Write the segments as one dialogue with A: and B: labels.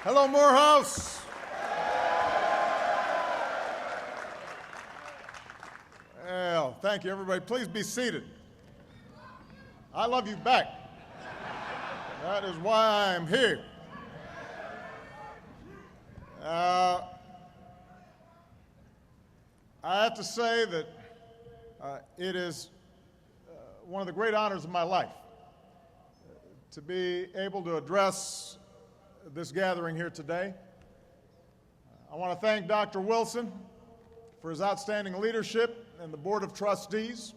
A: Hello, Morehouse. Well, thank you, everybody. Please be seated. I love you back. That is why I'm here. I have to say that it is one of the great honors of my life to be able to address this gathering here today. I want to thank Dr. Wilson for his outstanding leadership and the Board of Trustees.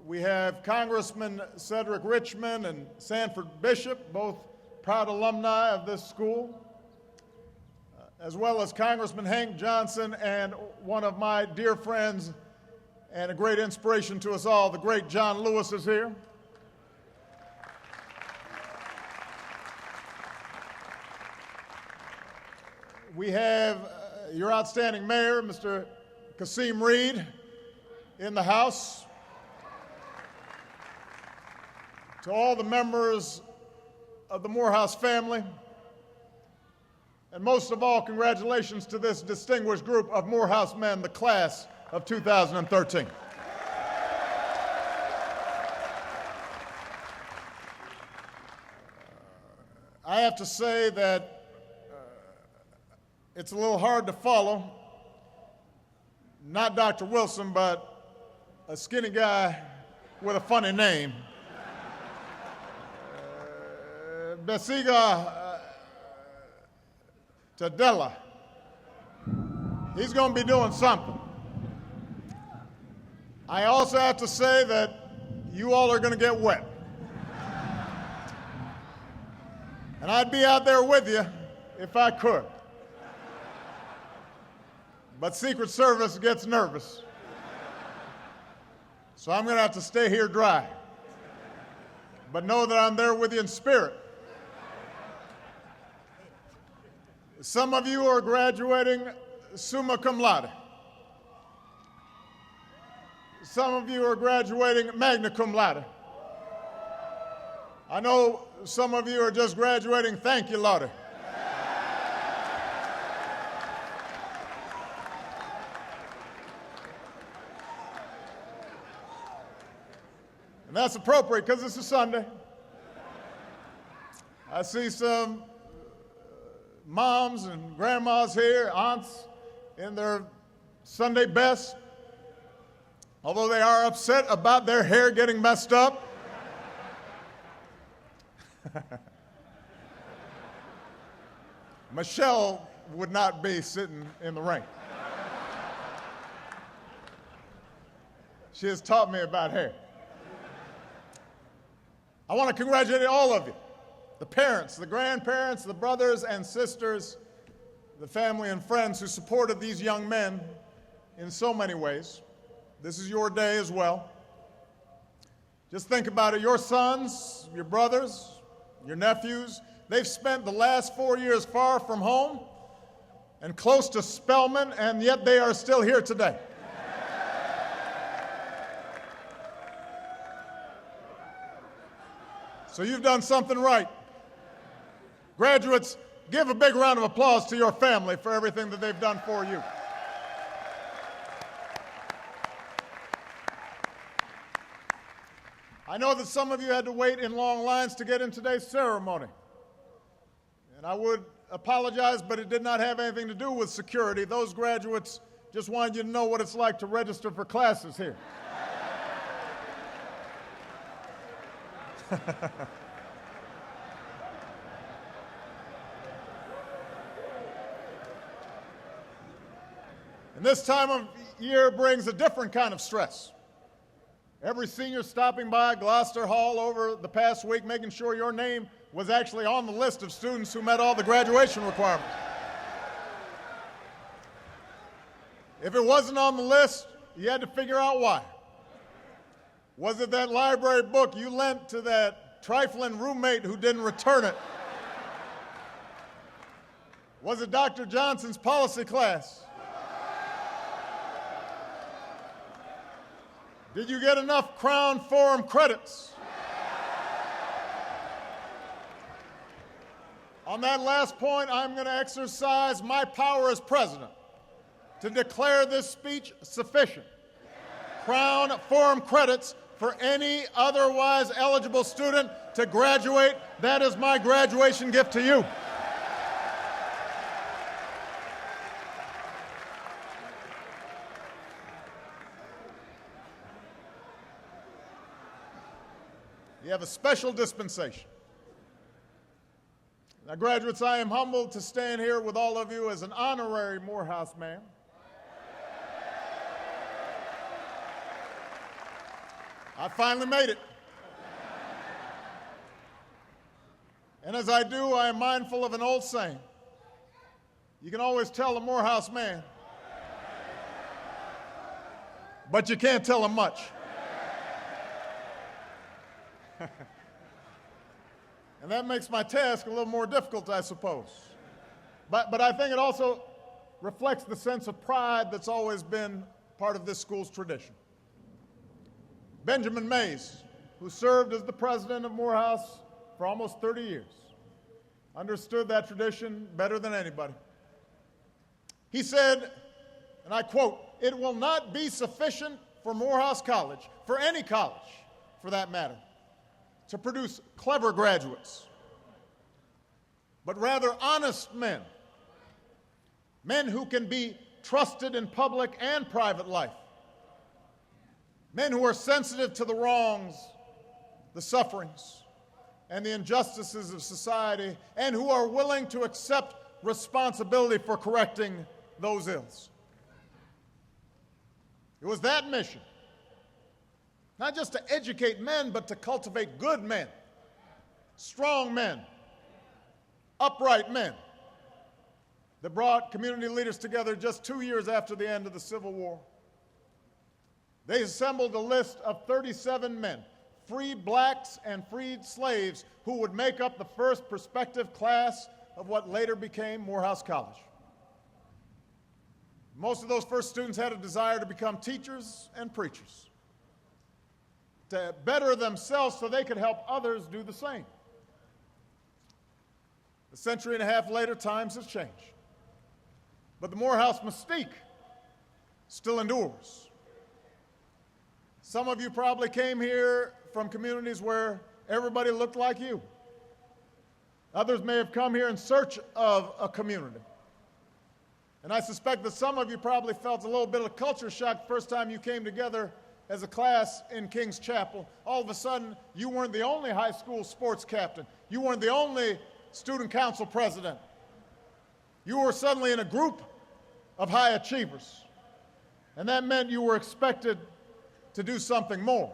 A: We have Congressman Cedric Richmond and Sanford Bishop, both proud alumni of this school, as well as Congressman Hank Johnson and one of my dear friends and a great inspiration to us all, the great John Lewis is here. We have your outstanding mayor, Mr. Kasim Reed, in the house. To all the members of the Morehouse family, and most of all, congratulations to this distinguished group of Morehouse men, the class of 2013. I have to say that it's a little hard to follow, not Dr. Wilson, but a skinny guy with a funny name. Besiga Tadella. He's going to be doing something. I also have to say that you all are going to get wet. And I'd be out there with you if I could. But Secret Service gets nervous. So I'm going to have to stay here dry. But know that I'm there with you in spirit. Some of you are graduating summa cum laude. Some of you are graduating magna cum laude. I know some of you are just graduating thank you laude. And that's appropriate because it's a Sunday. I see some moms and grandmas here, aunts in their Sunday best, although they are upset about their hair getting messed up. Michelle would not be sitting in the ring. She has taught me about hair. I want to congratulate all of you, the parents, the grandparents, the brothers and sisters, the family and friends who supported these young men in so many ways. This is your day as well. Just think about it. Your sons, your brothers, your nephews, they've spent the last 4 years far from home and close to Spelman, and yet they are still here today. So you've done something right. Graduates, give a big round of applause to your family for everything that they've done for you. I know that some of you had to wait in long lines to get in today's ceremony. And I would apologize, but it did not have anything to do with security. Those graduates just wanted you to know what it's like to register for classes here. And this time of year brings a different kind of stress. Every senior stopping by Gloucester Hall over the past week, making sure your name was actually on the list of students who met all the graduation requirements. If it wasn't on the list, you had to figure out why. Was it that library book you lent to that trifling roommate who didn't return it? Was it Dr. Johnson's policy class? Did you get enough Crown Forum credits? On that last point, I'm going to exercise my power as president to declare this speech sufficient. Crown forum credits for any otherwise eligible student to graduate. That is my graduation gift to you. You have a special dispensation. Now, graduates, I am humbled to stand here with all of you as an honorary Morehouse man. I finally made it. And as I do, I am mindful of an old saying. You can always tell a Morehouse man, but you can't tell him much. And that makes my task a little more difficult, I suppose. But I think it also reflects the sense of pride that's always been part of this school's tradition. Benjamin Mays, who served as the president of Morehouse for almost 30 years, understood that tradition better than anybody. He said, and I quote, "It will not be sufficient for Morehouse College, for any college for that matter, to produce clever graduates, but rather honest men, men who can be trusted in public and private life, men who are sensitive to the wrongs, the sufferings, and the injustices of society, and who are willing to accept responsibility for correcting those ills." It was that mission, not just to educate men, but to cultivate good men, strong men, upright men, that brought community leaders together just 2 years after the end of the Civil War. They assembled a list of 37 men, freed blacks and freed slaves, who would make up the first prospective class of what later became Morehouse College. Most of those first students had a desire to become teachers and preachers, to better themselves so they could help others do the same. A century and a half later, times have changed. But the Morehouse mystique still endures. Some of you probably came here from communities where everybody looked like you. Others may have come here in search of a community. And I suspect that some of you probably felt a little bit of culture shock the first time you came together as a class in King's Chapel. All of a sudden, you weren't the only high school sports captain. You weren't the only student council president. You were suddenly in a group of high achievers. And that meant you were expected to do something more.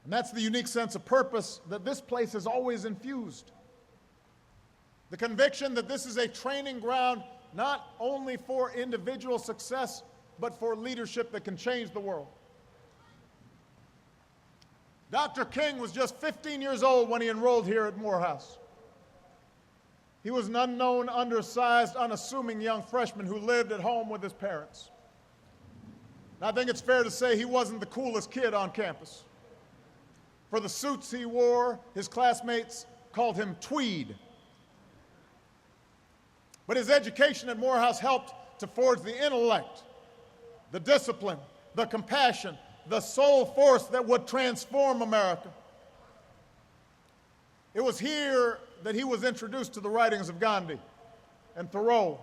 A: And that's the unique sense of purpose that this place has always infused. The conviction that this is a training ground not only for individual success, but for leadership that can change the world. Dr. King was just 15 years old when he enrolled here at Morehouse. He was an unknown, undersized, unassuming young freshman who lived at home with his parents. And I think it's fair to say he wasn't the coolest kid on campus. For the suits he wore, his classmates called him Tweed. But his education at Morehouse helped to forge the intellect, the discipline, the compassion, the soul force that would transform America. It was here that he was introduced to the writings of Gandhi and Thoreau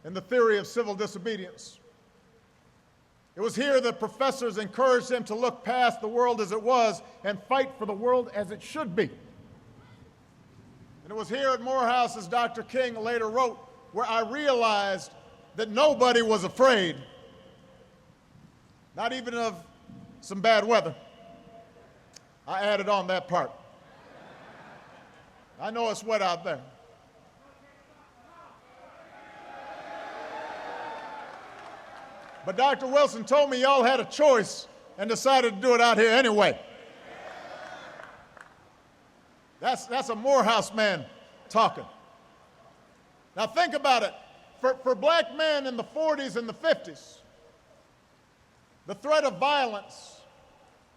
A: and the theory of civil disobedience. It was here that professors encouraged him to look past the world as it was and fight for the world as it should be. And it was here at Morehouse, as Dr. King later wrote, where I realized that nobody was afraid, not even of some bad weather. I added on that part. I know it's wet out there. But Dr. Wilson told me y'all had a choice and decided to do it out here anyway. That's a Morehouse man talking. Now think about it. For black men in the 40s and the 50s, the threat of violence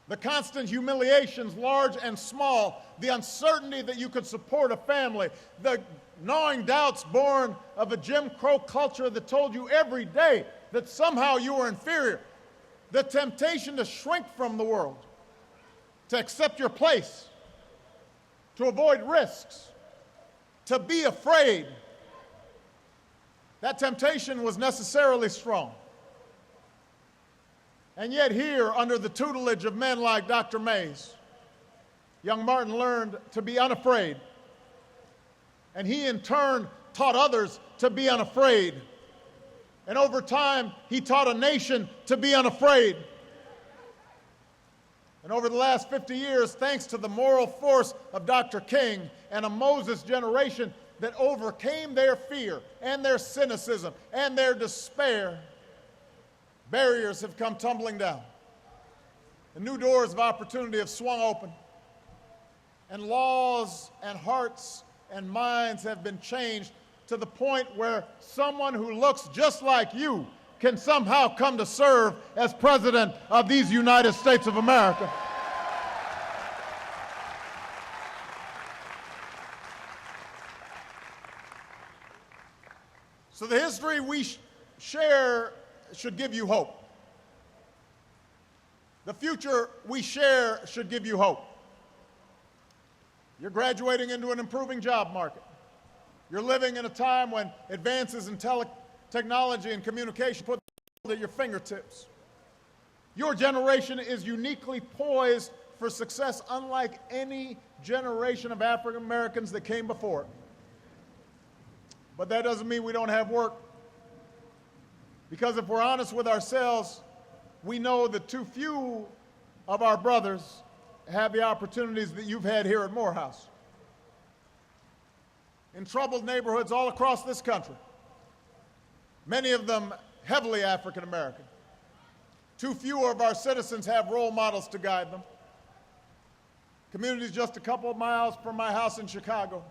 A: the constant humiliations, large and small, the uncertainty that you could support a family, the gnawing doubts born of a Jim Crow culture that told you every day that somehow you were inferior, the temptation to shrink from the world, to accept your place, to avoid risks, to be afraid. That temptation was necessarily strong. And yet here, under the tutelage of men like Dr. Mays, young Martin learned to be unafraid. And he in turn taught others to be unafraid. And over time, he taught a nation to be unafraid. And over the last 50 years, thanks to the moral force of Dr. King and a Moses generation that overcame their fear and their cynicism and their despair, barriers have come tumbling down. And new doors of opportunity have swung open. And laws and hearts and minds have been changed to the point where someone who looks just like you can somehow come to serve as President of these United States of America. So the history we share should give you hope. The future we share should give you hope. You're graduating into an improving job market. You're living in a time when advances in technology and communication put at your fingertips. Your generation is uniquely poised for success unlike any generation of African Americans that came before it. But that doesn't mean we don't have work. Because if we're honest with ourselves, we know that too few of our brothers have the opportunities that you've had here at Morehouse. In troubled neighborhoods all across this country, many of them heavily African American. Too few of our citizens have role models to guide them. Communities just a couple of miles from my house in Chicago.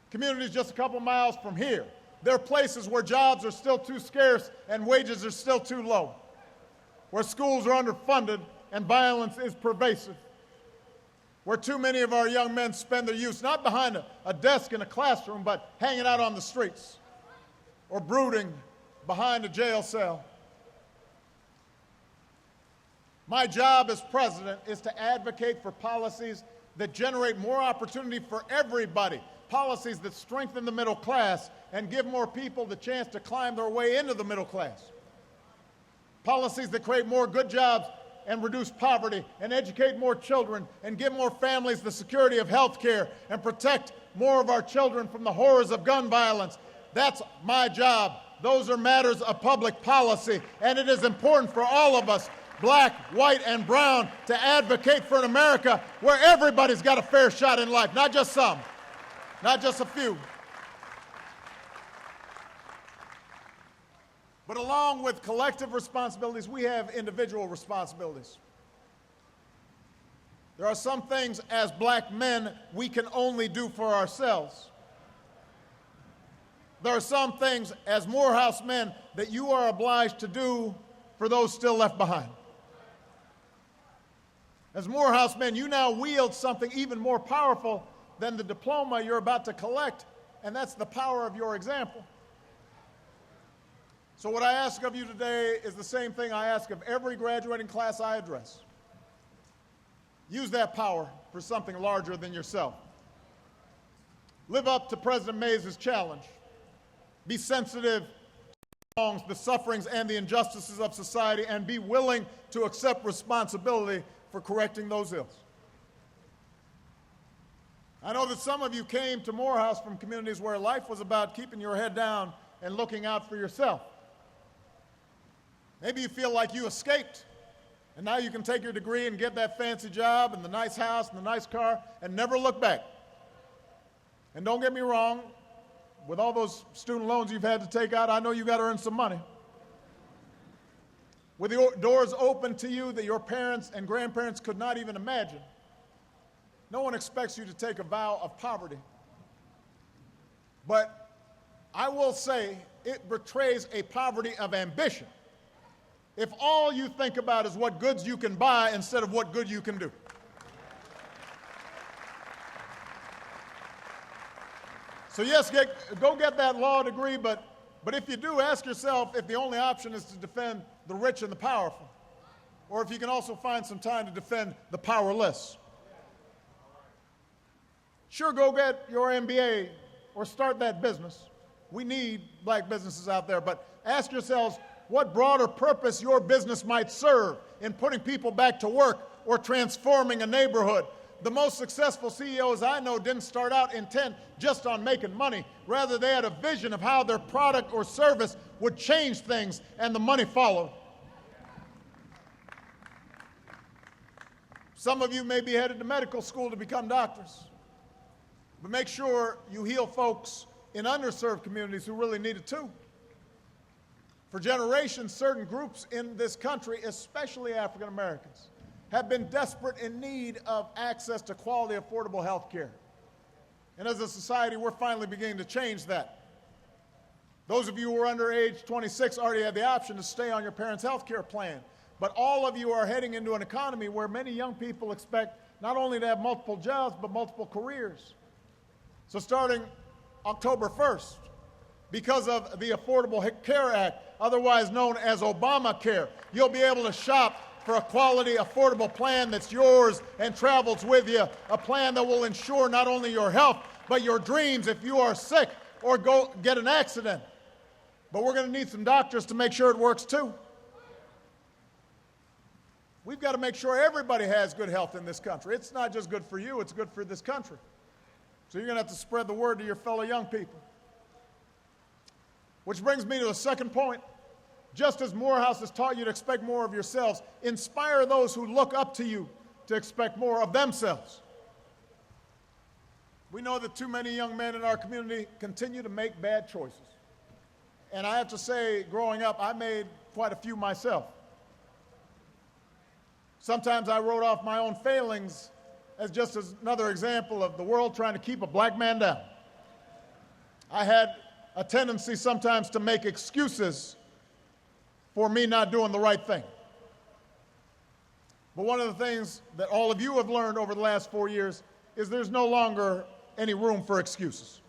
A: Communities just a couple of miles from here. There are places where jobs are still too scarce and wages are still too low, where schools are underfunded and violence is pervasive, where too many of our young men spend their youth not behind a desk in a classroom, but hanging out on the streets or brooding behind a jail cell. My job as president is to advocate for policies that generate more opportunity for everybody, policies that strengthen the middle class and give more people the chance to climb their way into the middle class. Policies that create more good jobs and reduce poverty and educate more children and give more families the security of health care and protect more of our children from the horrors of gun violence. That's my job. Those are matters of public policy, and it is important for all of us, black, white, and brown, to advocate for an America where everybody's got a fair shot in life, not just some, not just a few. But along with collective responsibilities, we have individual responsibilities. There are some things as black men we can only do for ourselves. There are some things as Morehouse men that you are obliged to do for those still left behind. As Morehouse men, you now wield something even more powerful than the diploma you're about to collect, and that's the power of your example. So what I ask of you today is the same thing I ask of every graduating class I address. Use that power for something larger than yourself. Live up to President Mays' challenge. Be sensitive to the sufferings and the injustices of society, and be willing to accept responsibility for correcting those ills. I know that some of you came to Morehouse from communities where life was about keeping your head down and looking out for yourself. Maybe you feel like you escaped, and now you can take your degree and get that fancy job and the nice house and the nice car and never look back. And don't get me wrong, with all those student loans you've had to take out, I know you got to earn some money. With the doors open to you that your parents and grandparents could not even imagine, no one expects you to take a vow of poverty. But I will say it betrays a poverty of ambition if all you think about is what goods you can buy instead of what good you can do. So yes, go get that law degree, but if you do, ask yourself if the only option is to defend the rich and the powerful, or if you can also find some time to defend the powerless. Sure, go get your MBA or start that business. We need black businesses out there, but ask yourselves what broader purpose your business might serve in putting people back to work or transforming a neighborhood. The most successful CEOs I know didn't start out intent just on making money. Rather, they had a vision of how their product or service would change things, and the money followed. Some of you may be headed to medical school to become doctors, but make sure you heal folks in underserved communities who really need it too. For generations, certain groups in this country, especially African Americans, have been desperate in need of access to quality, affordable health care. And as a society, we're finally beginning to change that. Those of you who are under age 26 already have the option to stay on your parents' health care plan. But all of you are heading into an economy where many young people expect not only to have multiple jobs, but multiple careers. So starting October 1st, because of the Affordable Care Act, otherwise known as Obamacare, you'll be able to shop for a quality, affordable plan that's yours and travels with you, a plan that will ensure not only your health, but your dreams if you are sick or go get an accident. But we're going to need some doctors to make sure it works too. We've got to make sure everybody has good health in this country. It's not just good for you, it's good for this country. So you're going to have to spread the word to your fellow young people. Which brings me to the second point. Just as Morehouse has taught you to expect more of yourselves, inspire those who look up to you to expect more of themselves. We know that too many young men in our community continue to make bad choices. And I have to say, growing up, I made quite a few myself. Sometimes I wrote off my own failings as just another example of the world trying to keep a black man down. I had a tendency sometimes to make excuses for me not doing the right thing. But one of the things that all of you have learned over the last 4 years is there's no longer any room for excuses.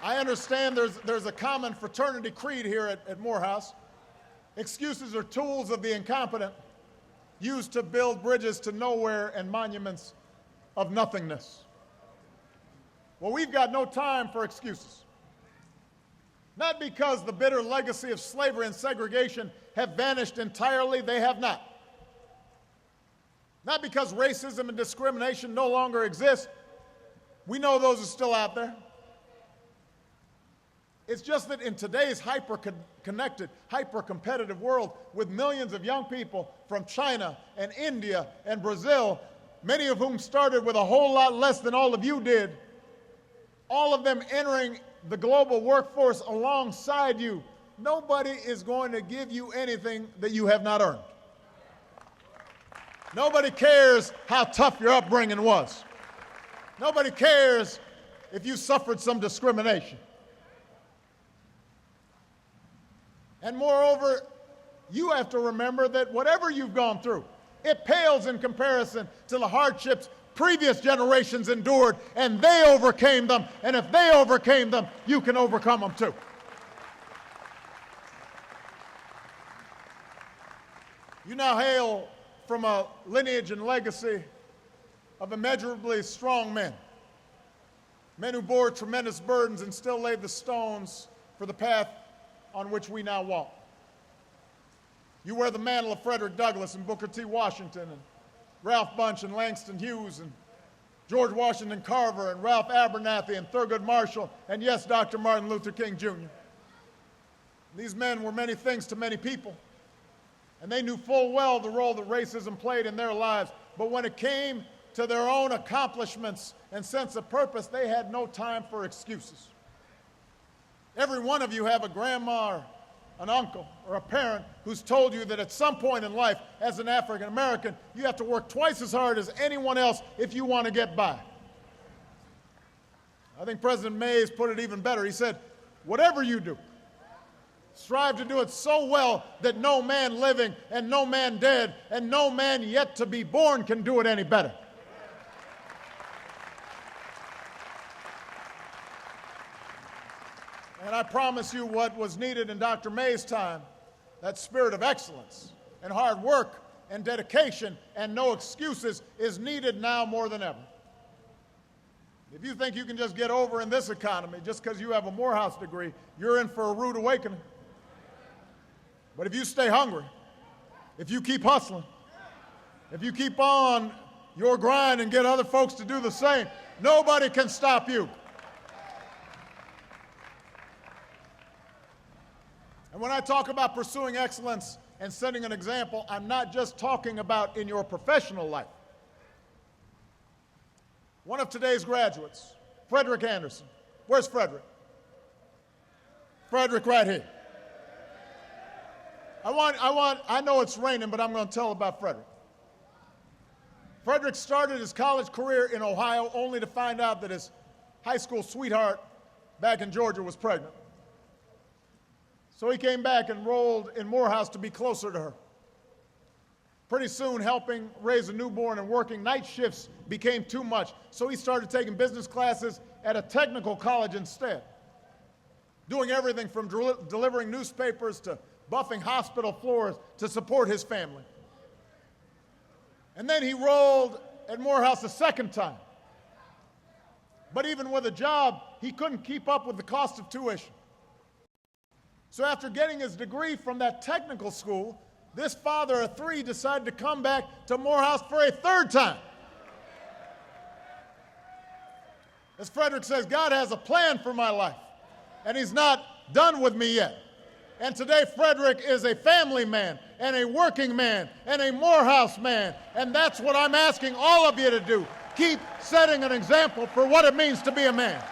A: I understand there's a common fraternity creed here at Morehouse. Excuses are tools of the incompetent used to build bridges to nowhere and monuments of nothingness. Well, we've got no time for excuses. Not because the bitter legacy of slavery and segregation have vanished entirely, they have not. Not because racism and discrimination no longer exist. We know those are still out there. It's just that in today's hyper-connected, hyper-competitive world with millions of young people from China and India and Brazil, many of whom started with a whole lot less than all of you did, all of them entering the global workforce alongside you, nobody is going to give you anything that you have not earned. Nobody cares how tough your upbringing was. Nobody cares if you suffered some discrimination. And moreover, you have to remember that whatever you've gone through, it pales in comparison to the hardships previous generations endured, and they overcame them. And if they overcame them, you can overcome them too. You now hail from a lineage and legacy of immeasurably strong men, men who bore tremendous burdens and still laid the stones for the path on which we now walk. You wear the mantle of Frederick Douglass and Booker T. Washington and Ralph Bunche and Langston Hughes and George Washington Carver and Ralph Abernathy and Thurgood Marshall and, yes, Dr. Martin Luther King Jr. These men were many things to many people, and they knew full well the role that racism played in their lives. But when it came to their own accomplishments and sense of purpose, they had no time for excuses. Every one of you have a grandma or an uncle or a parent who's told you that at some point in life, as an African American, you have to work twice as hard as anyone else if you want to get by. I think President Mays put it even better. He said, whatever you do, strive to do it so well that no man living and no man dead and no man yet to be born can do it any better. And I promise you what was needed in Dr. May's time, that spirit of excellence and hard work and dedication and no excuses, is needed now more than ever. If you think you can just get over in this economy just because you have a Morehouse degree, you're in for a rude awakening. But if you stay hungry, if you keep hustling, if you keep on your grind and get other folks to do the same, nobody can stop you. And when I talk about pursuing excellence and setting an example, I'm not just talking about in your professional life. One of today's graduates, Frederick Anderson. Where's Frederick? Frederick right here. I know it's raining, but I'm going to tell about Frederick. Frederick started his college career in Ohio only to find out that his high school sweetheart back in Georgia was pregnant. So he came back and enrolled in Morehouse to be closer to her. Pretty soon, helping raise a newborn and working night shifts became too much, so he started taking business classes at a technical college instead, doing everything from delivering newspapers to buffing hospital floors to support his family. And then he enrolled at Morehouse a second time. But even with a job, he couldn't keep up with the cost of tuition. So after getting his degree from that technical school, this father of three decided to come back to Morehouse for a third time. As Frederick says, God has a plan for my life, and he's not done with me yet. And today, Frederick is a family man and a working man and a Morehouse man. And that's what I'm asking all of you to do. Keep setting an example for what it means to be a man.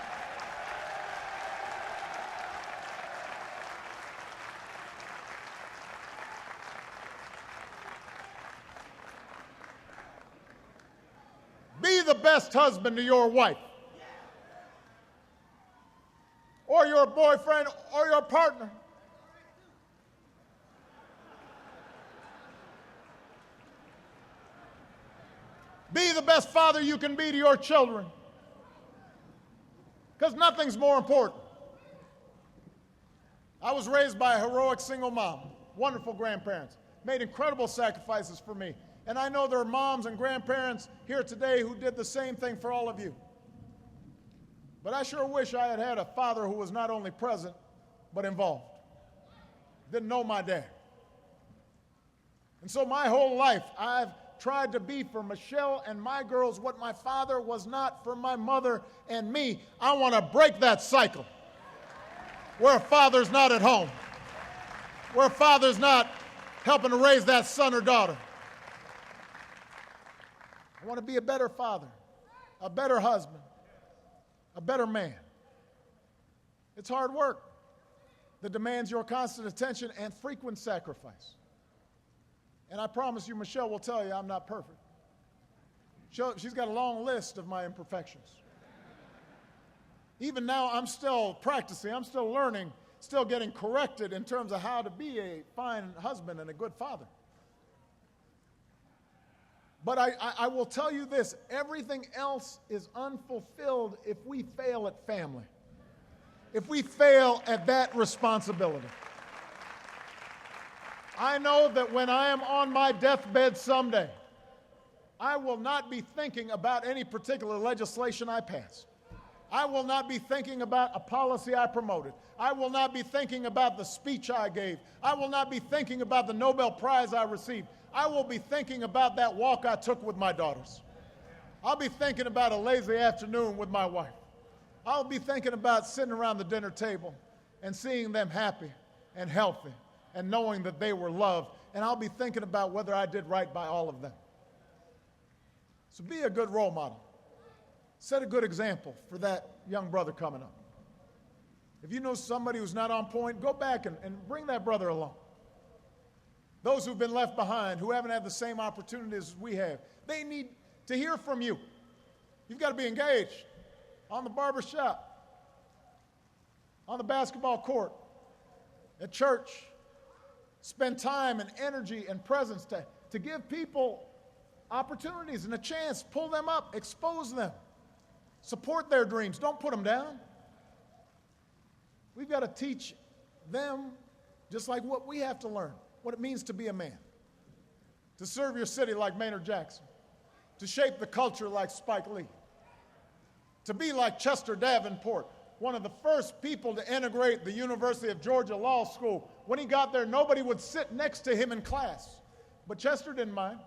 A: Be the best husband to your wife, or your boyfriend, or your partner. Be the best father you can be to your children, because nothing's more important. I was raised by a heroic single mom, wonderful grandparents, made incredible sacrifices for me. And I know there are moms and grandparents here today who did the same thing for all of you. But I sure wish I had had a father who was not only present, but involved. Didn't know my dad. And so my whole life, I've tried to be for Michelle and my girls what my father was not for my mother and me. I want to break that cycle where a father's not at home, where a father's not helping to raise that son or daughter. I want to be a better father, a better husband, a better man. It's hard work that demands your constant attention and frequent sacrifice. And I promise you, Michelle will tell you I'm not perfect. She's got a long list of my imperfections. Even now, I'm still practicing, I'm still learning, still getting corrected in terms of how to be a fine husband and a good father. But I will tell you this, everything else is unfulfilled if we fail at family, if we fail at that responsibility. I know that when I am on my deathbed someday, I will not be thinking about any particular legislation I passed. I will not be thinking about a policy I promoted. I will not be thinking about the speech I gave. I will not be thinking about the Nobel Prize I received. I will be thinking about that walk I took with my daughters. I'll be thinking about a lazy afternoon with my wife. I'll be thinking about sitting around the dinner table and seeing them happy and healthy and knowing that they were loved. And I'll be thinking about whether I did right by all of them. So be a good role model. Set a good example for that young brother coming up. If you know somebody who's not on point, go back and bring that brother along. Those who've been left behind, who haven't had the same opportunities as we have, they need to hear from you. You've got to be engaged on the barber shop. on the basketball court, at church. Spend time and energy and presence to give people opportunities and a chance. Pull them up, expose them, support their dreams. Don't put them down. We've got to teach them just like what we have to learn, what it means to be a man, to serve your city like Maynard Jackson, to shape the culture like Spike Lee, to be like Chester Davenport, one of the first people to integrate the University of Georgia Law School. When he got there, nobody would sit next to him in class, but Chester didn't mind.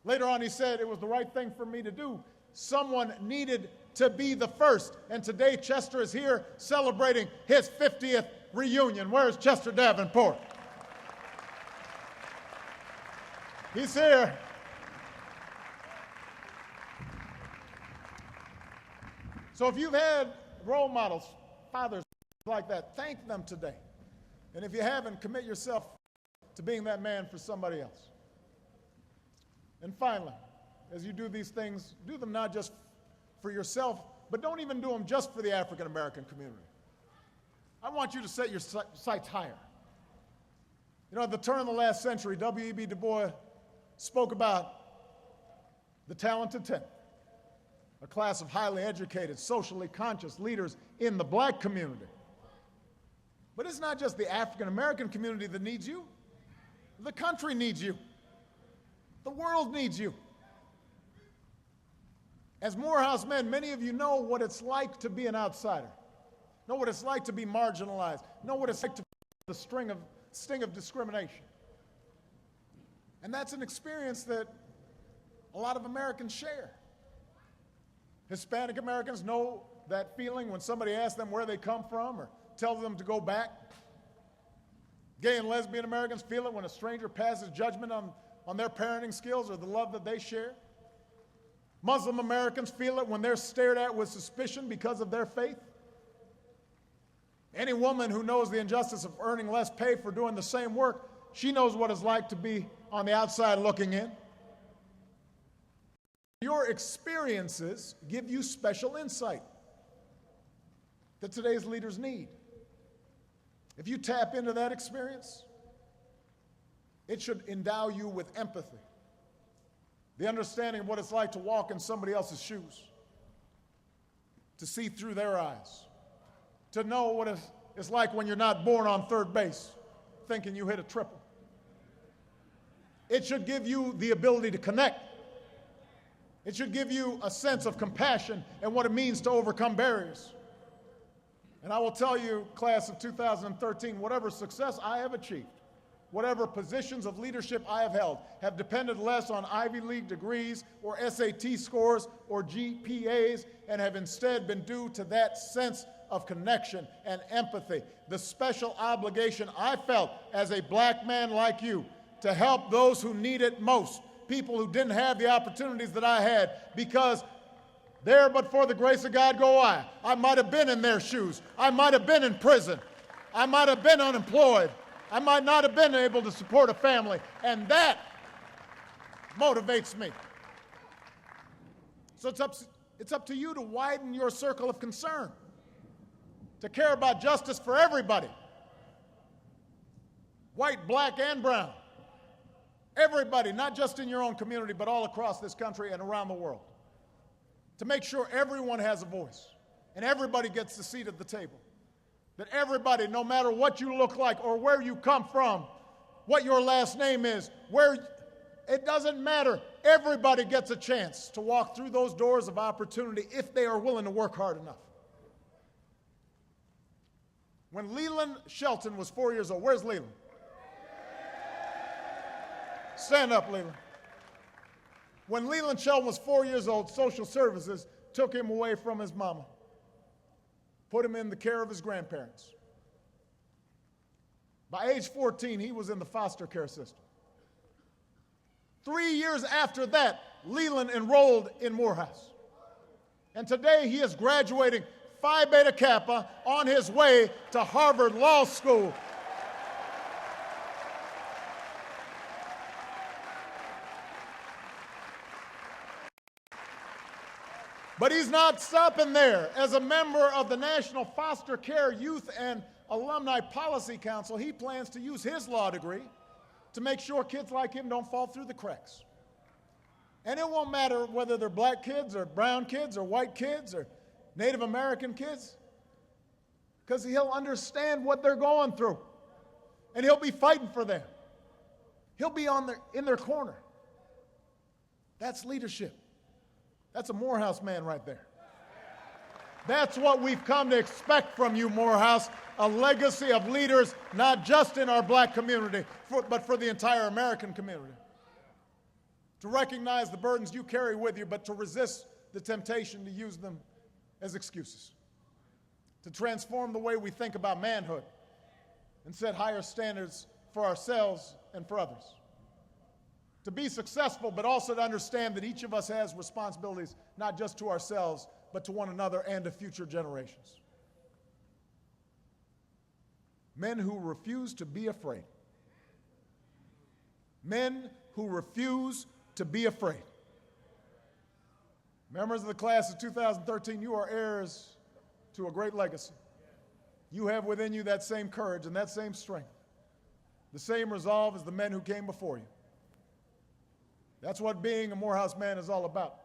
A: Later on, he said it was the right thing for me to do. Someone needed to be the first, and today Chester is here celebrating his 50th reunion. Where's Chester Davenport? He's here. So if you've had role models, fathers like that, thank them today. And if you haven't, commit yourself to being that man for somebody else. And finally, as you do these things, do them not just for yourself, but don't even do them just for the African American community. I want you to set your sights higher. You know, at the turn of the last century, W.E.B. Du Bois spoke about the talented 10, a class of highly educated, socially conscious leaders in the black community. But it's not just the African American community that needs you. The country needs you. The world needs you. As Morehouse men, many of you know what it's like to be an outsider, know what it's like to be marginalized, know what it's like to be the sting of discrimination. And that's an experience that a lot of Americans share. Hispanic Americans know that feeling when somebody asks them where they come from or tells them to go back. Gay and lesbian Americans feel it when a stranger passes judgment on their parenting skills or the love that they share. Muslim Americans feel it when they're stared at with suspicion because of their faith. Any woman who knows the injustice of earning less pay for doing the same work, she knows what it's like to be on the outside looking in. Your experiences give you special insight that today's leaders need. If you tap into that experience, it should endow you with empathy, the understanding of what it's like to walk in somebody else's shoes, to see through their eyes, to know what it's like when you're not born on third base thinking you hit a triple. It should give you the ability to connect. It should give you a sense of compassion and what it means to overcome barriers. And I will tell you, class of 2013, whatever success I have achieved, whatever positions of leadership I have held, have depended less on Ivy League degrees or SAT scores or GPAs and have instead been due to that sense of connection and empathy, the special obligation I felt as a black man like you to help those who need it most, people who didn't have the opportunities that I had, because there but for the grace of God go I. I might have been in their shoes. I might have been in prison. I might have been unemployed. I might not have been able to support a family, and that motivates me. So it's up to you to widen your circle of concern, to care about justice for everybody, white, black, and brown. Everybody, not just in your own community, but all across this country and around the world. To make sure everyone has a voice and everybody gets a seat at the table. That everybody, no matter what you look like or where you come from, what your last name is, it doesn't matter. Everybody gets a chance to walk through those doors of opportunity if they are willing to work hard enough. When Leland Shelton was 4 years old, where's Leland? Stand up, Leland. When Leland Shelton was 4 years old, social services took him away from his mama, put him in the care of his grandparents. By age 14, he was in the foster care system. 3 years after that, Leland enrolled in Morehouse. And today he is graduating Phi Beta Kappa on his way to Harvard Law School. But he's not stopping there. As a member of the National Foster Care Youth and Alumni Policy Council, he plans to use his law degree to make sure kids like him don't fall through the cracks. And it won't matter whether they're black kids or brown kids or white kids or Native American kids, because he'll understand what they're going through, and he'll be fighting for them. He'll be in their corner. That's leadership. That's a Morehouse man right there. That's what we've come to expect from you, Morehouse, a legacy of leaders, not just in our black community, but for the entire American community. To recognize the burdens you carry with you, but to resist the temptation to use them as excuses. To transform the way we think about manhood and set higher standards for ourselves and for others. To be successful, but also to understand that each of us has responsibilities, not just to ourselves, but to one another and to future generations. Men who refuse to be afraid. Men who refuse to be afraid. Members of the class of 2013, you are heirs to a great legacy. You have within you that same courage and that same strength, the same resolve as the men who came before you. That's what being a Morehouse man is all about.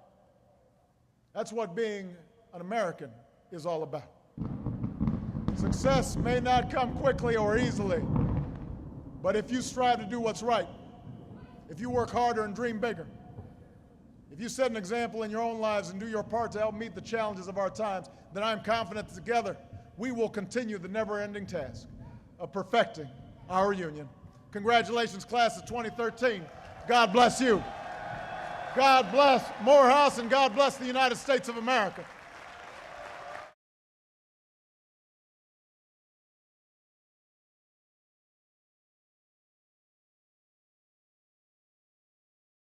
A: That's what being an American is all about. Success may not come quickly or easily, but if you strive to do what's right, if you work harder and dream bigger, if you set an example in your own lives and do your part to help meet the challenges of our times, then I'm confident that together we will continue the never-ending task of perfecting our union. Congratulations, class of 2013. God bless you. God bless Morehouse, and God bless the United States of America.